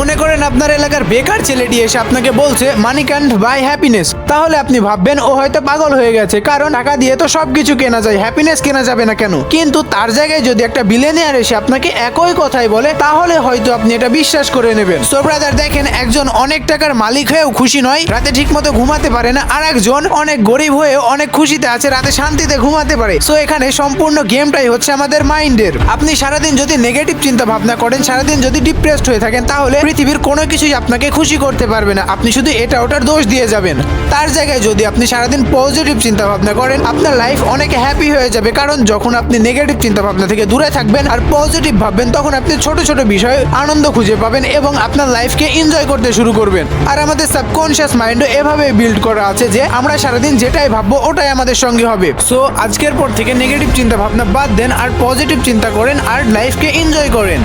মনে করেন আপনার এলাকার বেকার ছেলেটি এসে আপনাকে বলছে মানি ক্যান্ট বাই হ্যাপিনেস, তাহলে আপনি ভাববেন ও হয়তো পাগল হয়ে গেছে, কারণ টাকা দিয়ে তো সবকিছু কেনা যায়, হ্যাপিনেস কেনা যাবে না কেন? কিন্তু তার জায়গায় যদি একটা বিলিয়নিয়ার এসে আপনাকে একই কথাই বলে, তাহলে হয়তো আপনি এটা বিশ্বাস করে নেবেন। সো ব্রাদার, দেখেন, একজন অনেক টাকার মালিক হয়েও খুশি নয়, রাতে ঠিক মতো ঘুমাতে পারে না, আর একজন অনেক গরিব হয়েও অনেক খুশিতে আছে, রাতে শান্তিতে ঘুমাতে পারে। সো এখানে সম্পূর্ণ গেমটাই হচ্ছে আমাদের মাইন্ডের। আপনি সারাদিন যদি নেগেটিভ চিন্তা ভাবনা করেন, সারাদিন যদি ডিপ্রেসড হয়ে থাকেন, তাহলে পৃথিবীর কোনো কিছুই আপনাকে খুশি করতে পারবে না, আপনি শুধু এটা ওটার দোষ দিয়ে যাবেন। তার জায়গায় যদি আপনি সারাদিন পজিটিভ চিন্তা ভাবনা করেন, আপনার লাইফ অনেক হ্যাপি হয়ে যাবে, কারণ যখন আপনি নেগেটিভ চিন্তা ভাবনা থেকে দূরে থাকবেন আর পজিটিভ ভাববেন, তখন আপনি ছোট ছোট বিষয়ে আনন্দ খুঁজে পাবেন এবং আপনার লাইফকে এনজয় করতে শুরু করবেন। আর আমাদের সাবকনশিয়াস মাইন্ডও এভাবে বিল্ড করা আছে যে আমরা সারাদিন যেটাই ভাববো ওটাই আমাদের সঙ্গে হবে। সো আজকের পর থেকে নেগেটিভ চিন্তা ভাবনা বাদ দেন আর পজিটিভ চিন্তা করেন আর লাইফকে এনজয় করেন।